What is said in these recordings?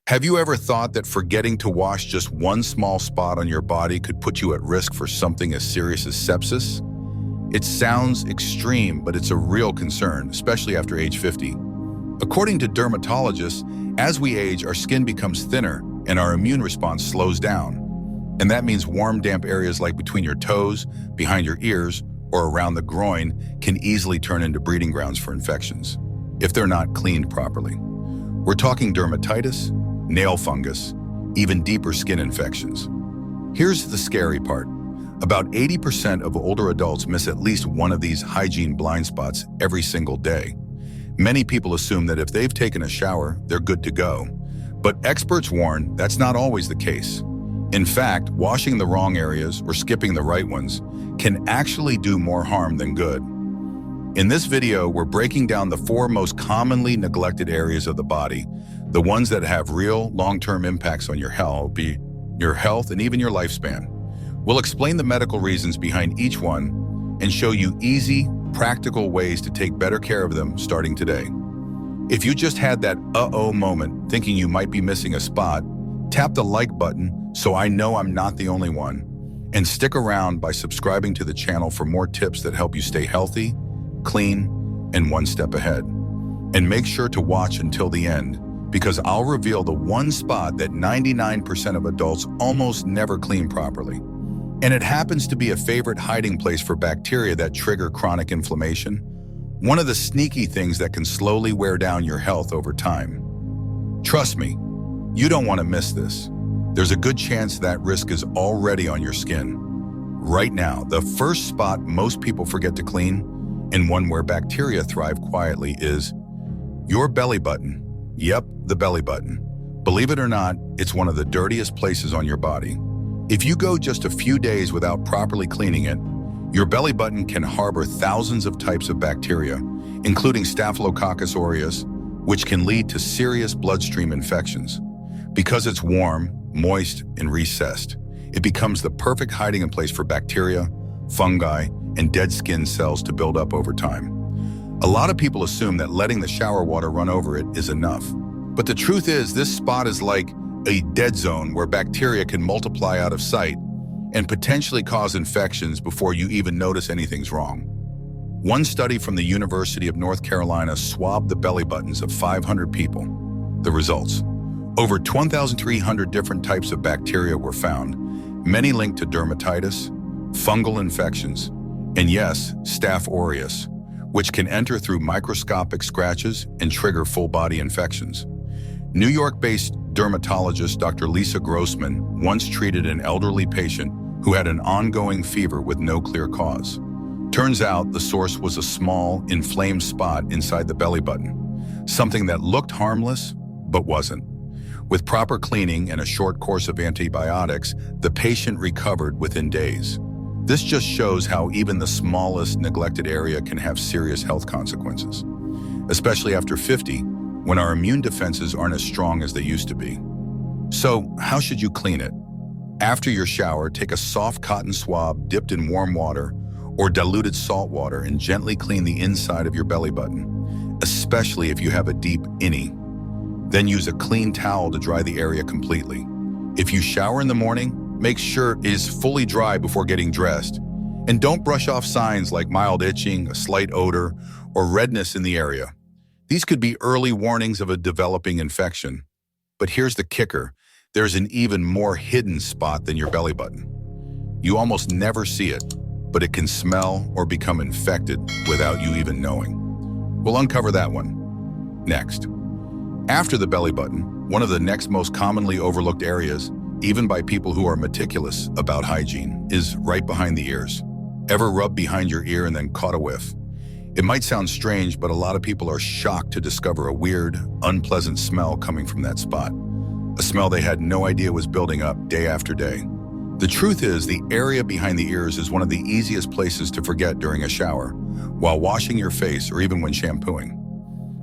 Have you ever thought that forgetting to wash just one small spot on your body could put you at risk for something as serious as sepsis? It sounds extreme, but it's a real concern, especially after age 50. According to dermatologists, as we age, our skin becomes thinner and our immune response slows down. And that means warm, damp areas like between your toes, behind your ears, or around the groin can easily turn into breeding grounds for infections if they're not cleaned properly. We're talking dermatitis, nail fungus, even deeper skin infections. Here's the scary part. About 80% of older adults miss at least one of these hygiene blind spots every single day. Many people assume that if they've taken a shower, they're good to go. But experts warn that's not always the case. In fact, washing the wrong areas or skipping the right ones can actually do more harm than good. In this video, we're breaking down the 4 most commonly neglected areas of the body, the ones that have real long-term impacts on your health, and even your lifespan. We'll explain the medical reasons behind each one and show you easy, practical ways to take better care of them starting today. If you just had that uh-oh moment thinking you might be missing a spot, tap the like button so I know I'm not the only one. And stick around by subscribing to the channel for more tips that help you stay healthy, clean, and one step ahead. And make sure to watch until the end, because I'll reveal the one spot that 99% of adults almost never clean properly. And it happens to be a favorite hiding place for bacteria that trigger chronic inflammation, one of the sneaky things that can slowly wear down your health over time. Trust me, you don't want to miss this. There's a good chance that risk is already on your skin. Right now, the first spot most people forget to clean, and one where bacteria thrive quietly, is your belly button. Yep, the belly button. Believe it or not, it's one of the dirtiest places on your body. If you go just a few days without properly cleaning it, your belly button can harbor thousands of types of bacteria, including Staphylococcus aureus, which can lead to serious bloodstream infections. Because it's warm, moist, and recessed, it becomes the perfect hiding place for bacteria, fungi, and dead skin cells to build up over time. A lot of people assume that letting the shower water run over it is enough. But the truth is, this spot is like a dead zone where bacteria can multiply out of sight and potentially cause infections before you even notice anything's wrong. One study from the University of North Carolina swabbed the belly buttons of 500 people. The results: over 1,300 different types of bacteria were found, many linked to dermatitis, fungal infections, and yes, Staph aureus, which can enter through microscopic scratches and trigger full-body infections. New York-based dermatologist Dr. Lisa Grossman once treated an elderly patient who had an ongoing fever with no clear cause. Turns out the source was a small, inflamed spot inside the belly button, something that looked harmless, but wasn't. With proper cleaning and a short course of antibiotics, the patient recovered within days. This just shows how even the smallest neglected area can have serious health consequences, especially after 50, when our immune defenses aren't as strong as they used to be. So, how should you clean it? After your shower, take a soft cotton swab dipped in warm water or diluted salt water and gently clean the inside of your belly button, especially if you have a deep innie. Then use a clean towel to dry the area completely. If you shower in the morning, make sure it is fully dry before getting dressed. And don't brush off signs like mild itching, a slight odor, or redness in the area. These could be early warnings of a developing infection. But here's the kicker. There's an even more hidden spot than your belly button. You almost never see it, but it can smell or become infected without you even knowing. We'll uncover that one next. After the belly button, one of the next most commonly overlooked areas, even by people who are meticulous about hygiene, is right behind the ears. Ever rubbed behind your ear and then caught a whiff? It might sound strange, but a lot of people are shocked to discover a weird, unpleasant smell coming from that spot. A smell they had no idea was building up day after day. The truth is, the area behind the ears is one of the easiest places to forget during a shower, while washing your face, or even when shampooing.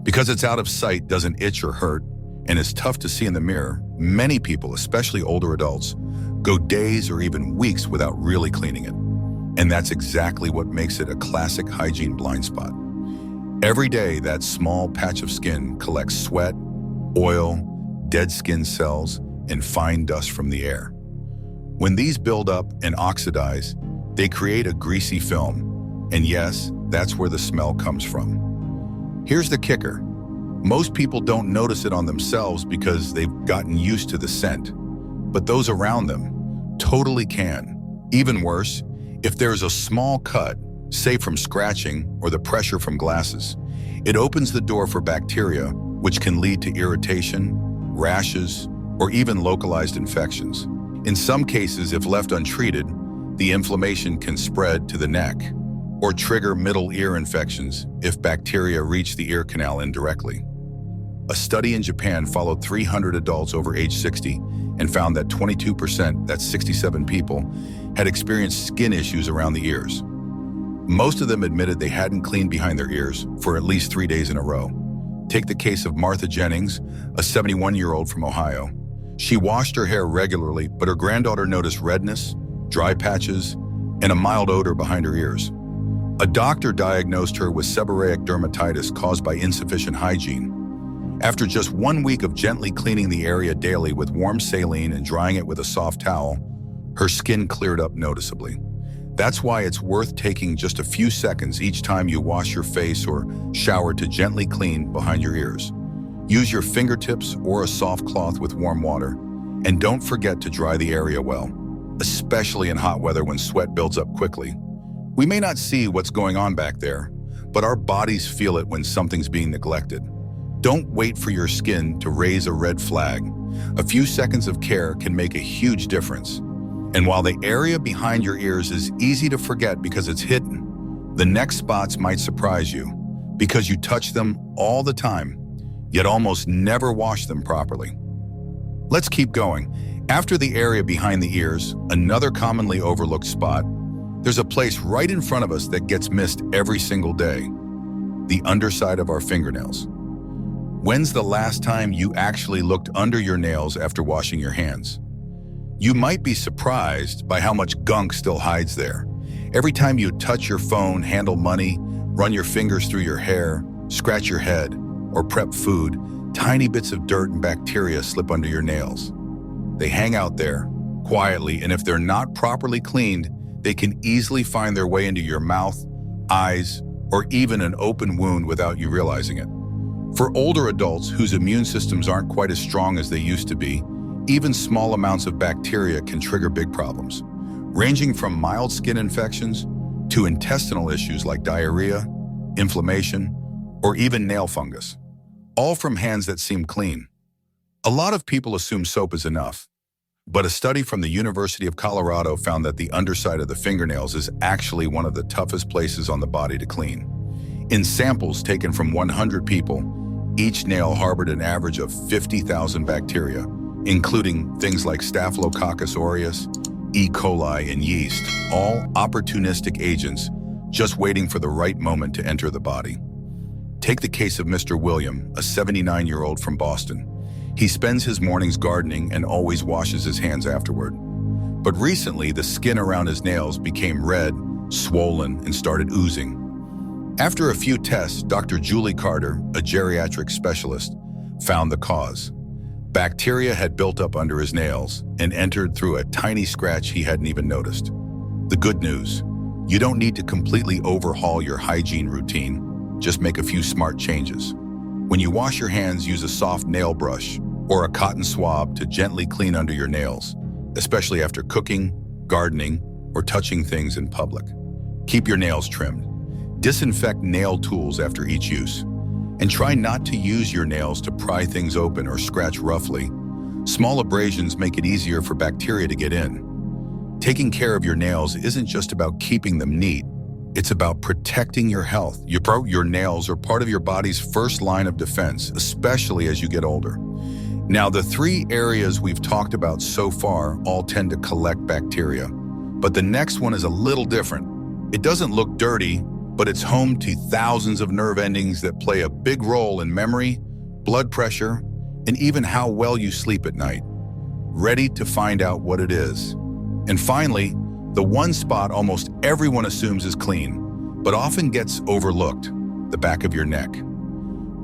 Because it's out of sight, doesn't itch or hurt, and is tough to see in the mirror, many people, especially older adults, go days or even weeks without really cleaning it. And that's exactly what makes it a classic hygiene blind spot. Every day, that small patch of skin collects sweat, oil, dead skin cells, and fine dust from the air. When these build up and oxidize, they create a greasy film. And yes, that's where the smell comes from. Here's the kicker. Most people don't notice it on themselves because they've gotten used to the scent, but those around them totally can. Even worse, if there's a small cut, say from scratching or the pressure from glasses, it opens the door for bacteria, which can lead to irritation, rashes, or even localized infections. In some cases, if left untreated, the inflammation can spread to the neck or trigger middle ear infections if bacteria reach the ear canal indirectly. A study in Japan followed 300 adults over age 60 and found that 22%, that's 67 people, had experienced skin issues around the ears. Most of them admitted they hadn't cleaned behind their ears for at least 3 days in a row. Take the case of Martha Jennings, a 71-year-old from Ohio. She washed her hair regularly, but her granddaughter noticed redness, dry patches, and a mild odor behind her ears. A doctor diagnosed her with seborrheic dermatitis caused by insufficient hygiene. After just 1 week of gently cleaning the area daily with warm saline and drying it with a soft towel, her skin cleared up noticeably. That's why it's worth taking just a few seconds each time you wash your face or shower to gently clean behind your ears. Use your fingertips or a soft cloth with warm water, and don't forget to dry the area well, especially in hot weather when sweat builds up quickly. We may not see what's going on back there, but our bodies feel it when something's being neglected. Don't wait for your skin to raise a red flag. A few seconds of care can make a huge difference. And while the area behind your ears is easy to forget because it's hidden, the next spots might surprise you because you touch them all the time, yet almost never wash them properly. Let's keep going. After the area behind the ears, another commonly overlooked spot, there's a place right in front of us that gets missed every single day: the underside of our fingernails. When's the last time you actually looked under your nails after washing your hands? You might be surprised by how much gunk still hides there. Every time you touch your phone, handle money, run your fingers through your hair, scratch your head, or prep food, tiny bits of dirt and bacteria slip under your nails. They hang out there, quietly, and if they're not properly cleaned, they can easily find their way into your mouth, eyes, or even an open wound without you realizing it. For older adults whose immune systems aren't quite as strong as they used to be, even small amounts of bacteria can trigger big problems, ranging from mild skin infections to intestinal issues like diarrhea, inflammation, or even nail fungus, all from hands that seem clean. A lot of people assume soap is enough, but a study from the University of Colorado found that the underside of the fingernails is actually one of the toughest places on the body to clean. In samples taken from 100 people, each nail harbored an average of 50,000 bacteria, including things like Staphylococcus aureus, E. coli, and yeast, all opportunistic agents just waiting for the right moment to enter the body. Take the case of Mr. William, a 79-year-old from Boston. He spends his mornings gardening and always washes his hands afterward. But recently, the skin around his nails became red, swollen, and started oozing. After a few tests, Dr. Julie Carter, a geriatric specialist, found the cause. Bacteria had built up under his nails and entered through a tiny scratch he hadn't even noticed. The good news: you don't need to completely overhaul your hygiene routine. Just make a few smart changes. When you wash your hands, use a soft nail brush or a cotton swab to gently clean under your nails, especially after cooking, gardening, or touching things in public. Keep your nails trimmed. Disinfect nail tools after each use. And try not to use your nails to pry things open or scratch roughly. Small abrasions make it easier for bacteria to get in. Taking care of your nails isn't just about keeping them neat. It's about protecting your health. Your nails are part of your body's first line of defense, especially as you get older. Now, the 3 areas we've talked about so far all tend to collect bacteria, but the next one is a little different. It doesn't look dirty, but it's home to thousands of nerve endings that play a big role in memory, blood pressure, and even how well you sleep at night. Ready to find out what it is? And finally, the one spot almost everyone assumes is clean, but often gets overlooked: the back of your neck.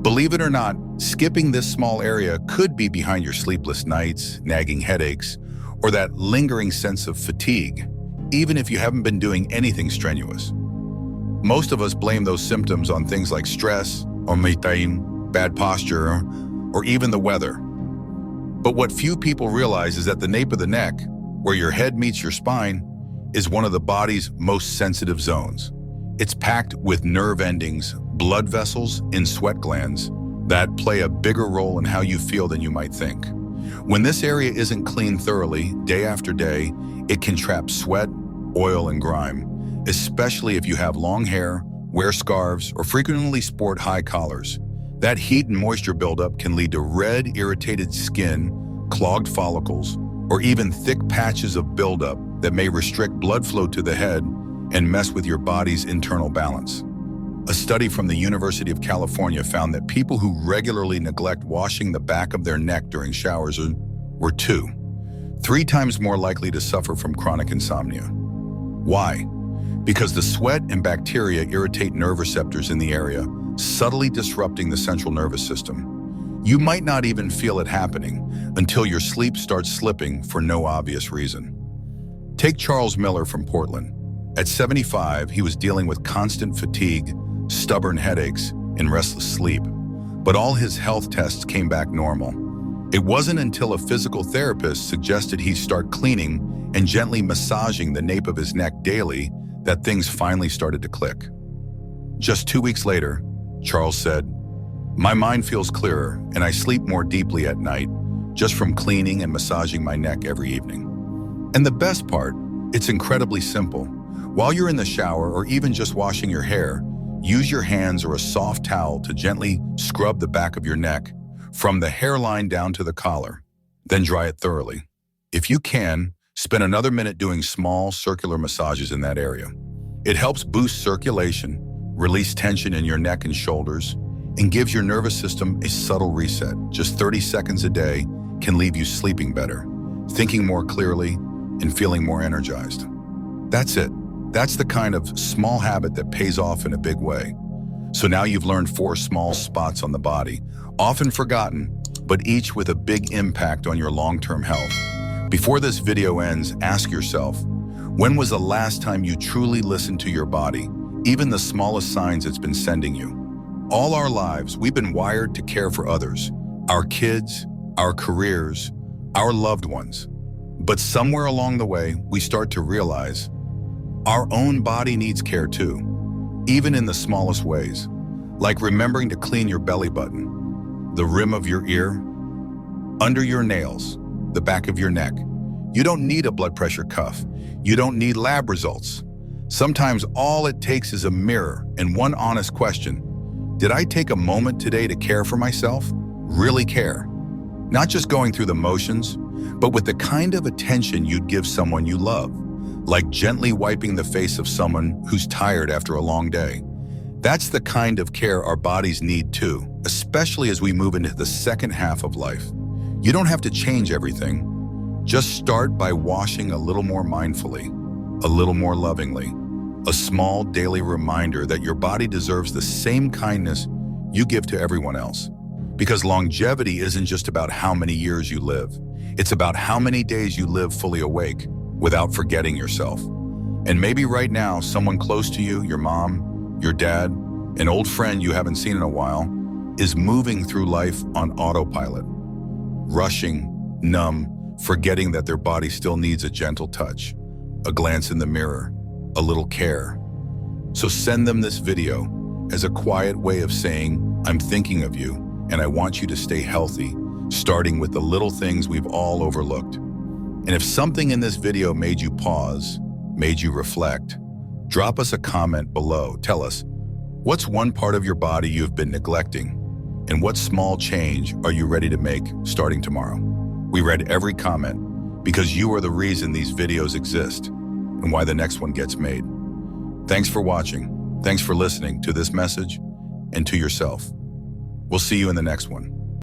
Believe it or not, Skipping this small area could be behind your sleepless nights, nagging headaches, or that lingering sense of fatigue, even if you haven't been doing anything strenuous. Most of us blame those symptoms on things like stress, or bad posture, or even the weather. But what few people realize is that the nape of the neck, where your head meets your spine, is one of the body's most sensitive zones. It's packed with nerve endings, blood vessels, and sweat glands that play a bigger role in how you feel than you might think. When this area isn't cleaned thoroughly, day after day, it can trap sweat, oil, and grime, especially if you have long hair, wear scarves, or frequently sport high collars. That heat and moisture buildup can lead to red, irritated skin, clogged follicles, or even thick patches of buildup that may restrict blood flow to the head and mess with your body's internal balance. A study from the University of California found that people who regularly neglect washing the back of their neck during showers were 3 times more likely to suffer from chronic insomnia. Why? Because the sweat and bacteria irritate nerve receptors in the area, subtly disrupting the central nervous system. You might not even feel it happening until your sleep starts slipping for no obvious reason. Take Charles Miller from Portland. At 75, he was dealing with constant fatigue, stubborn headaches, and restless sleep. But all his health tests came back normal. It wasn't until a physical therapist suggested he start cleaning and gently massaging the nape of his neck daily that things finally started to click. Just 2 weeks later, Charles said, "My mind feels clearer and I sleep more deeply at night just from cleaning and massaging my neck every evening." And the best part, it's incredibly simple. While you're in the shower or even just washing your hair, use your hands or a soft towel to gently scrub the back of your neck from the hairline down to the collar, then dry it thoroughly. If you can, spend another minute doing small circular massages in that area. It helps boost circulation, release tension in your neck and shoulders, and gives your nervous system a subtle reset. Just 30 seconds a day can leave you sleeping better, thinking more clearly, and feeling more energized. That's it. That's the kind of small habit that pays off in a big way. So now you've learned 4 small spots on the body, often forgotten, but each with a big impact on your long-term health. Before this video ends, ask yourself, when was the last time you truly listened to your body, even the smallest signs it's been sending you? All our lives, we've been wired to care for others, our kids, our careers, our loved ones. But somewhere along the way, we start to realize our own body needs care too, even in the smallest ways, like remembering to clean your belly button, the rim of your ear, under your nails, the back of your neck. You don't need a blood pressure cuff. You don't need lab results. Sometimes all it takes is a mirror and one honest question. Did I take a moment today to care for myself? Really care. Not just going through the motions, but with the kind of attention you'd give someone you love, like gently wiping the face of someone who's tired after a long day. That's the kind of care our bodies need too, especially as we move into the second half of life. You don't have to change everything. Just start by washing a little more mindfully, a little more lovingly. A small daily reminder that your body deserves the same kindness you give to everyone else. Because longevity isn't just about how many years you live. It's about how many days you live fully awake without forgetting yourself. And maybe right now, someone close to you, your mom, your dad, an old friend you haven't seen in a while, is moving through life on autopilot, rushing, numb, forgetting that their body still needs a gentle touch, a glance in the mirror, a little care. So send them this video as a quiet way of saying, I'm thinking of you and I want you to stay healthy, starting with the little things we've all overlooked. And if something in this video made you pause, made you reflect, drop us a comment below. Tell us, what's one part of your body you've been neglecting? And what small change are you ready to make starting tomorrow? We read every comment because you are the reason these videos exist and why the next one gets made. Thanks for watching. Thanks for listening to this message and to yourself. We'll see you in the next one.